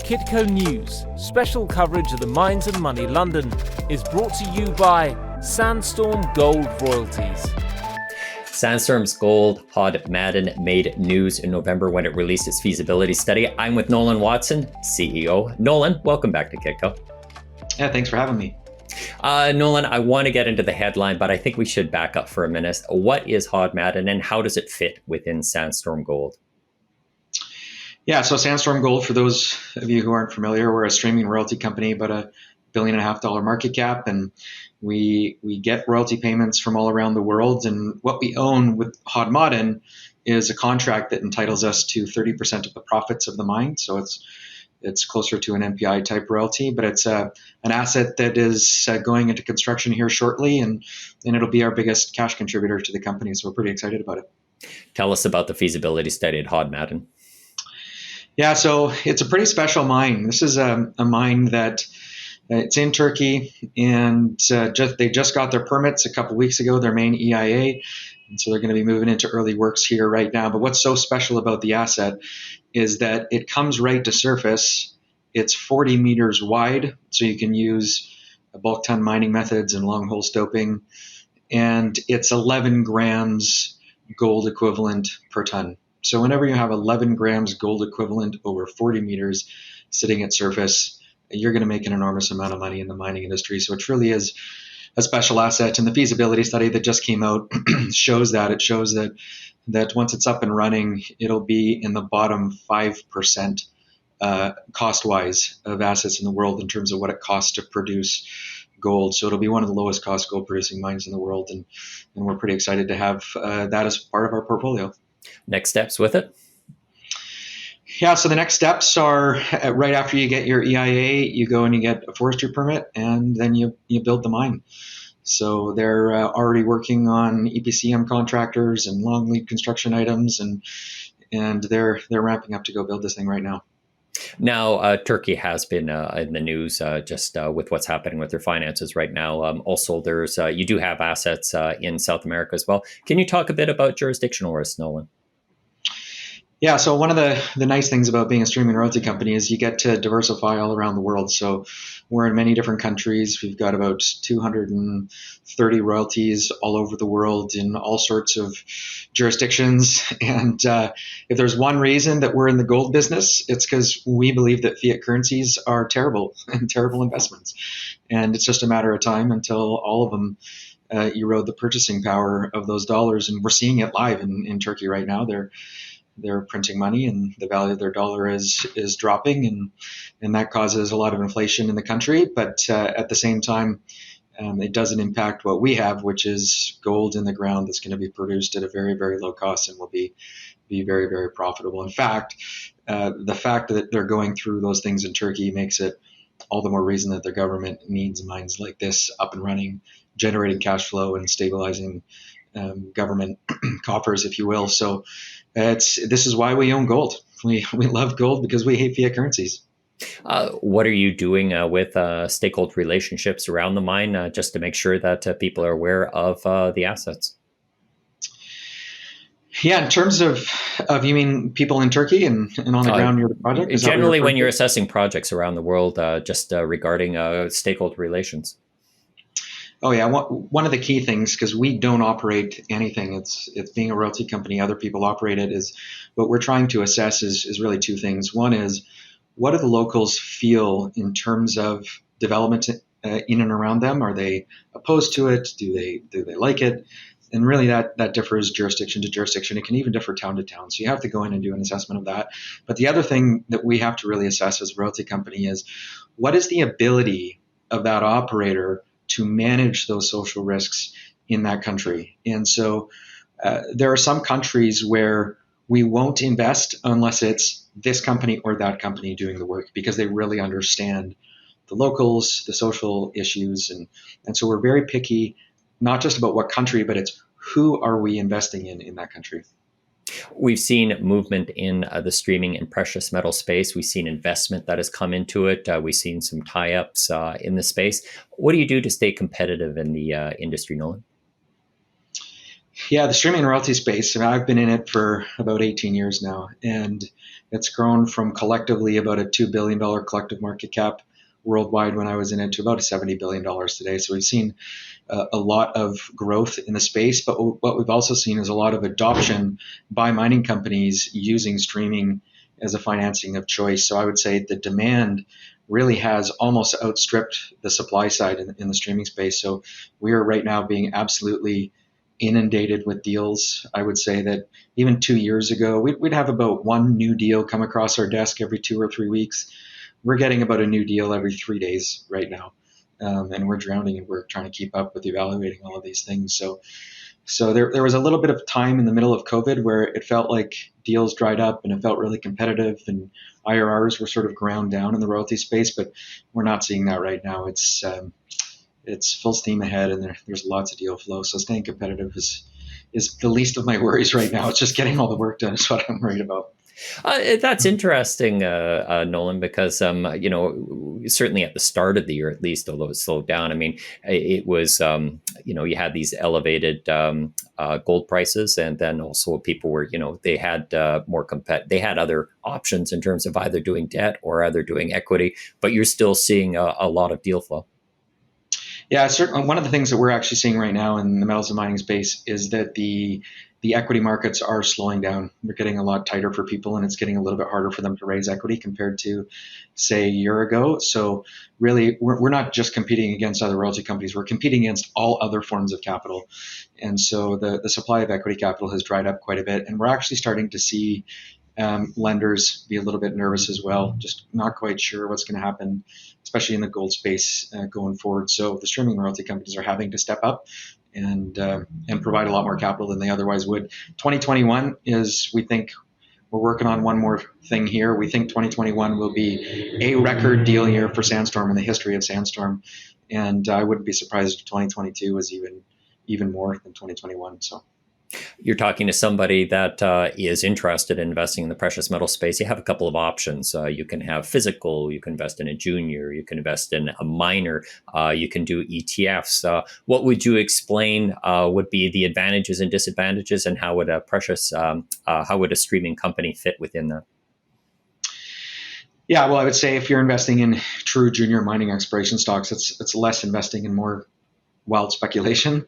Michael-Kitco News, special coverage of the Mines and Money London, is brought to you by Sandstorm Gold Royalties. Sandstorm's Gold Hod Maden made news in November when it released its feasibility study. I'm with Nolan Watson, CEO. Nolan, welcome back to Kitco. Yeah, thanks for having me. Nolan, I want to get into the headline, but I think we should back up for a minute. What is Hod Maden and how does it fit within Sandstorm Gold? Yeah, so Sandstorm Gold, for those of you who aren't familiar, we're a streaming royalty company, about $1.5 billion market cap, and we get royalty payments from all around the world. And what we own with Hod Maden is a contract that entitles us to 30% of the profits of the mine. So it's closer to an MPI type royalty, but it's an asset that is going into construction here shortly, and it'll be our biggest cash contributor to the company. So we're pretty excited about it. Tell us about the feasibility study at Hod Maden. Yeah, so it's a pretty special mine. This is a mine that it's in Turkey, and they just got their permits a couple weeks ago, their main EIA, and so they're going to be moving into early works here right now. But what's so special about the asset is that it comes right to surface. It's 40 meters wide, so you can use bulk ton mining methods and long hole stoping, and it's 11 grams gold equivalent per ton. So whenever you have 11 grams gold equivalent over 40 meters sitting at surface, you're going to make an enormous amount of money in the mining industry. So it truly is a special asset. And the feasibility study that just came out shows that. It shows that once it's up and running, it'll be in the bottom 5% cost-wise of assets in the world in terms of what it costs to produce gold. So it'll be one of the lowest cost gold producing mines in the world. And we're pretty excited to have that as part of our portfolio. Next steps with it? Yeah, so the next steps are right after you get your EIA, you go and you get a forestry permit, and then you build the mine. So they're already working on EPCM contractors and long lead construction items, and they're ramping up to go build this thing right now. Now, Turkey has been in the news just with what's happening with their finances right now. Also, there's you do have assets in South America as well. Can you talk a bit about jurisdictional risk, Nolan? Yeah, so one of the nice things about being a streaming royalty company is you get to diversify all around the world. So we're in many different countries. We've got about 230 royalties all over the world in all sorts of jurisdictions. And if there's one reason that we're in the gold business, it's because we believe that fiat currencies are terrible and terrible investments. And it's just a matter of time until all of them erode the purchasing power of those dollars. And we're seeing it live in Turkey right now. They're printing money, and the value of their dollar is dropping, and that causes a lot of inflation in the country. But at the same time, it doesn't impact what we have, which is gold in the ground that's going to be produced at a very, very low cost and will be very, very profitable. In fact, the fact that they're going through those things in Turkey makes it all the more reason that their government needs mines like this up and running, generating cash flow and stabilizing government coffers, if you will. So this is why we own gold. We love gold because we hate fiat currencies. What are you doing with stakeholder relationships around the mine just to make sure that people are aware of the assets? Yeah, in terms of you mean people in Turkey and on the ground near the project? Generally, when you're assessing projects around the world, just regarding stakeholder relations. Oh yeah, one of the key things, because we don't operate anything, it's being a royalty company, other people operate it, is what we're trying to assess is really two things. One is, what do the locals feel in terms of development in and around them? Are they opposed to it? Do they like it? And really that differs jurisdiction to jurisdiction. It can even differ town to town. So you have to go in and do an assessment of that. But the other thing that we have to really assess as a royalty company is, what is the ability of that operator to manage those social risks in that country? And so there are some countries where we won't invest unless it's this company or that company doing the work, because they really understand the locals, the social issues. And so we're very picky, not just about what country, but it's who are we investing in that country. We've seen movement in the streaming and precious metal space. We've seen investment that has come into it. We've seen some tie-ups in the space. What do you do to stay competitive in the industry, Nolan? Yeah, the streaming and royalty space, I've been in it for about 18 years now, and it's grown from collectively about a $2 billion collective market cap worldwide when I was in it to about $70 billion today. So we've seen a lot of growth in the space, but what we've also seen is a lot of adoption by mining companies using streaming as a financing of choice. So I would say the demand really has almost outstripped the supply side in the streaming space. So we are right now being absolutely inundated with deals. I would say that even 2 years ago, we'd have about one new deal come across our desk every 2 or 3 weeks. We're getting about a new deal every 3 days right now. And we're drowning and we're trying to keep up with evaluating all of these things. So there was a little bit of time in the middle of COVID where it felt like deals dried up and it felt really competitive and IRRs were sort of ground down in the royalty space, but we're not seeing that right now. It's full steam ahead and there's lots of deal flow. So staying competitive is the least of my worries right now. It's just getting all the work done is what I'm worried about. That's interesting, Nolan, because certainly at the start of the year, at least, although it slowed down. I mean, it was you had these elevated gold prices, and then also people were they had they had other options in terms of either doing debt or either doing equity, but you're still seeing a lot of deal flow. Yeah, certainly. One of the things that we're actually seeing right now in the metals and mining space is that the equity markets are slowing down. They're getting a lot tighter for people, and it's getting a little bit harder for them to raise equity compared to, say, a year ago. So really, we're not just competing against other royalty companies. We're competing against all other forms of capital. And so the supply of equity capital has dried up quite a bit, and we're actually starting to see lenders be a little bit nervous as well, just not quite sure what's going to happen, especially in the gold space going forward. So the streaming royalty companies are having to step up and provide a lot more capital than they otherwise would. 2021 is, we think, we're working on one more thing here. We think 2021 will be a record deal year for Sandstorm in the history of Sandstorm, and I wouldn't be surprised if 2022 was even more than 2021. So. You're talking to somebody that is interested in investing in the precious metal space. You have a couple of options. You can have physical, you can invest in a junior, you can invest in a minor, you can do ETFs. What would you explain would be the advantages and disadvantages, and how would how would a streaming company fit within that? Yeah, well, I would say if you're investing in true junior mining exploration stocks, it's less investing in more wild speculation.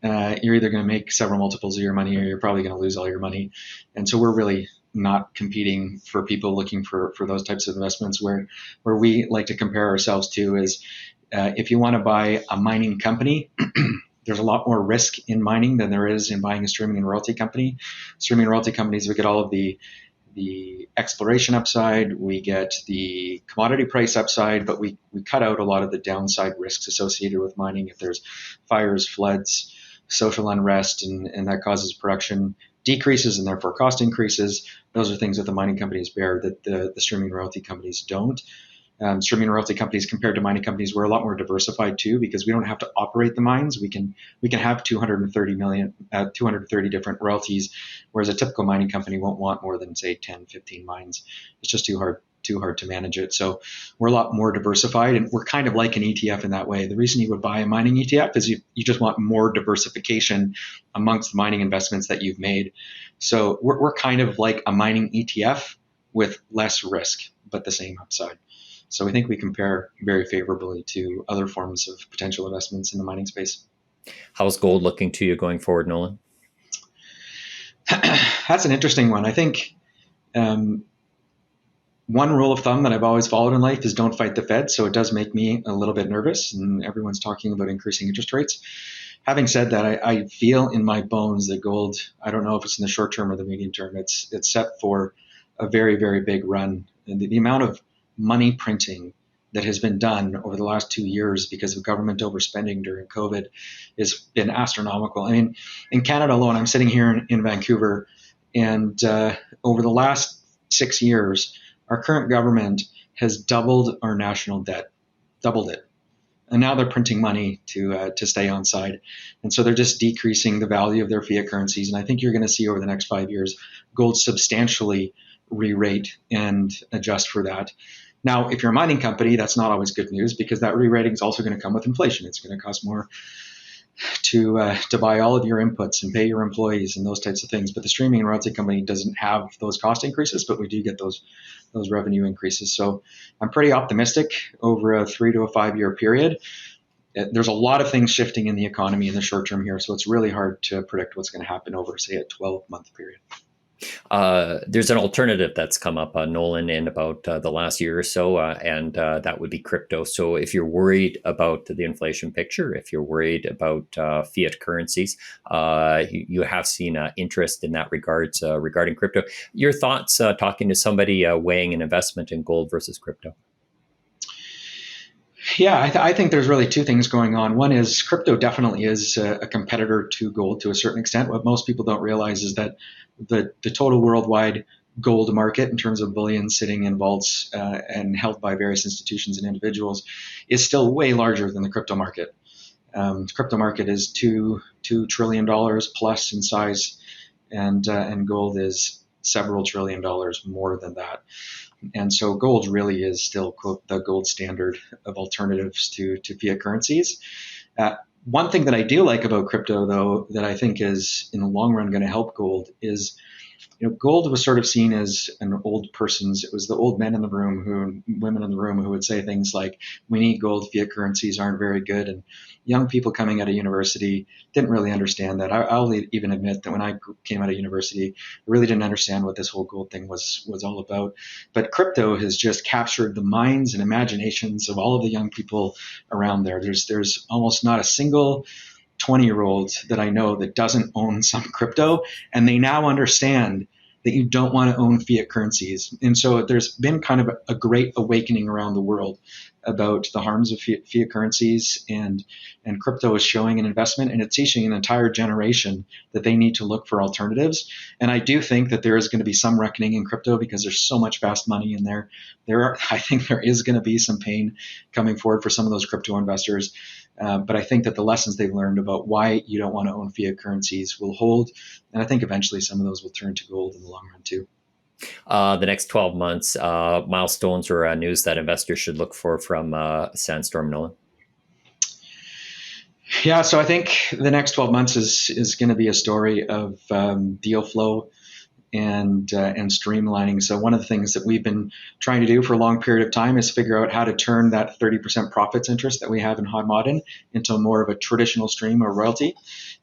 You're either going to make several multiples of your money, or you're probably going to lose all your money. And so we're really not competing for people looking for those types of investments. Where we like to compare ourselves to is if you want to buy a mining company, there's a lot more risk in mining than there is in buying a streaming and royalty company. Streaming and royalty companies, we get all of the exploration upside, we get the commodity price upside, but we cut out a lot of the downside risks associated with mining. If there's fires, floods, social unrest, and that causes production decreases and therefore cost increases, those are things that the mining companies bear that the streaming royalty companies don't. Streaming royalty companies compared to mining companies, we're a lot more diversified too, because we don't have to operate the mines. We can have 230 different royalties, whereas a typical mining company won't want more than, say, 10, 15 mines. It's just too hard to manage it. So we're a lot more diversified, and we're kind of like an ETF in that way. The reason you would buy a mining ETF is you just want more diversification amongst the mining investments that you've made. So we're kind of like a mining ETF with less risk, but the same upside. So we think we compare very favorably to other forms of potential investments in the mining space. How's gold looking to you going forward, Nolan? That's an interesting one. I think one rule of thumb that I've always followed in life is don't fight the Fed. So it does make me a little bit nervous, and everyone's talking about increasing interest rates. Having said that, I feel in my bones that gold, I don't know if it's in the short term or the medium term, it's set for a very, very big run. And the amount of money printing that has been done over the last 2 years because of government overspending during COVID has been astronomical. I mean, in Canada alone, I'm sitting here in Vancouver, and over the last 6 years, our current government has doubled our national debt, doubled it. And now they're printing money to stay on side. And so they're just decreasing the value of their fiat currencies. And I think you're going to see over the next 5 years, gold substantially re-rate and adjust for that. Now, if you're a mining company, that's not always good news, because that re-rating is also going to come with inflation. It's going to cost more to buy all of your inputs and pay your employees and those types of things. But the streaming and royalty company doesn't have those cost increases, but we do get those revenue increases. So I'm pretty optimistic over a 3 to 5 year period. There's a lot of things shifting in the economy in the short term here, so it's really hard to predict what's going to happen over, say, a 12-month period. There's an alternative that's come up, Nolan, in about the last year or so, and that would be crypto. So if you're worried about the inflation picture, if you're worried about fiat currencies, you have seen interest in that regards regarding crypto. Your thoughts talking to somebody weighing an investment in gold versus crypto? Yeah, I think there's really two things going on. One is crypto definitely is a competitor to gold to a certain extent. What most people don't realize is that the total worldwide gold market in terms of bullion sitting in vaults and held by various institutions and individuals is still way larger than the crypto market. The crypto market is $2 trillion plus in size, and gold is several $1 trillion more than that. And so gold really is still, quote, the gold standard of alternatives to fiat currencies. One thing that I do like about crypto, though, that I think is in the long run going to help gold is, gold was sort of seen as an old person's. It was the old men in the room, women in the room who would say things like, "We need gold. Fiat currencies aren't very good." And young people coming out of university didn't really understand that. I'll even admit that when I came out of university, I really didn't understand what this whole gold thing was all about. But crypto has just captured the minds and imaginations of all of the young people around there. There's almost not a single 20-year-old that I know that doesn't own some crypto, and they now understand that you don't want to own fiat currencies. And so there's been kind of a great awakening around the world about the harms of fiat currencies, and crypto is showing an investment, and it's teaching an entire generation that they need to look for alternatives. And I do think that there is going to be some reckoning in crypto because there's so much fast money in there. I think there is going to be some pain coming forward for some of those crypto investors. But I think that the lessons they've learned about why you don't want to own fiat currencies will hold. And I think eventually some of those will turn to gold in the long run too. The next 12 months, milestones or news that investors should look for from Sandstorm, Nolan? Yeah, so I think the next 12 months is going to be a story of deal flow and streamlining. So one of the things that we've been trying to do for a long period of time is figure out how to turn that 30% profits interest that we have in Hod Maden into more of a traditional stream or royalty.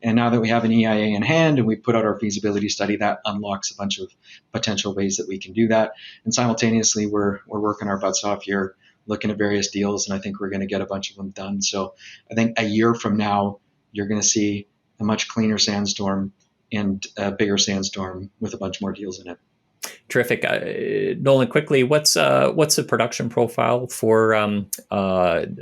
And now that we have an EIA in hand and we put out our feasibility study, that unlocks a bunch of potential ways that we can do that. And simultaneously, we're working our butts off here, looking at various deals, and I think we're going to get a bunch of them done. So I think a year from now, you're going to see a much cleaner Sandstorm and a bigger Sandstorm with a bunch more deals in it. Terrific. Nolan, quickly, what's the production profile for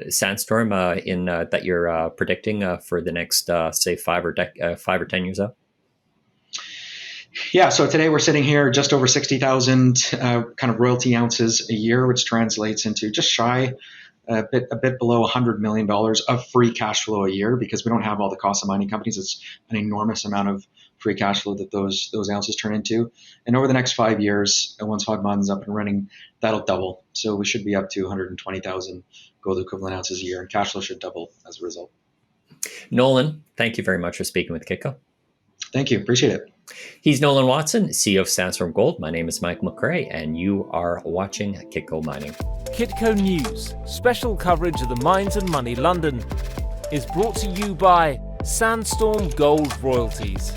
Sandstorm in that you're predicting for the next say 5 or 10 years out? Yeah, so today we're sitting here just over 60,000 kind of royalty ounces a year, which translates into just shy a bit below $100 million of free cash flow a year, because we don't have all the costs of mining companies. It's an enormous amount of free cash flow that those ounces turn into. And over the next 5 years, once Hod Maden's up and running, that'll double. So we should be up to 120,000 gold equivalent ounces a year, and cash flow should double as a result. Nolan, thank you very much for speaking with Kitco. Thank you. Appreciate it. He's Nolan Watson, CEO of Sandstorm Gold. My name is Michael McCrae, and you are watching Kitco Mining. Kitco News, special coverage of the Mines and Money London, is brought to you by Sandstorm Gold Royalties.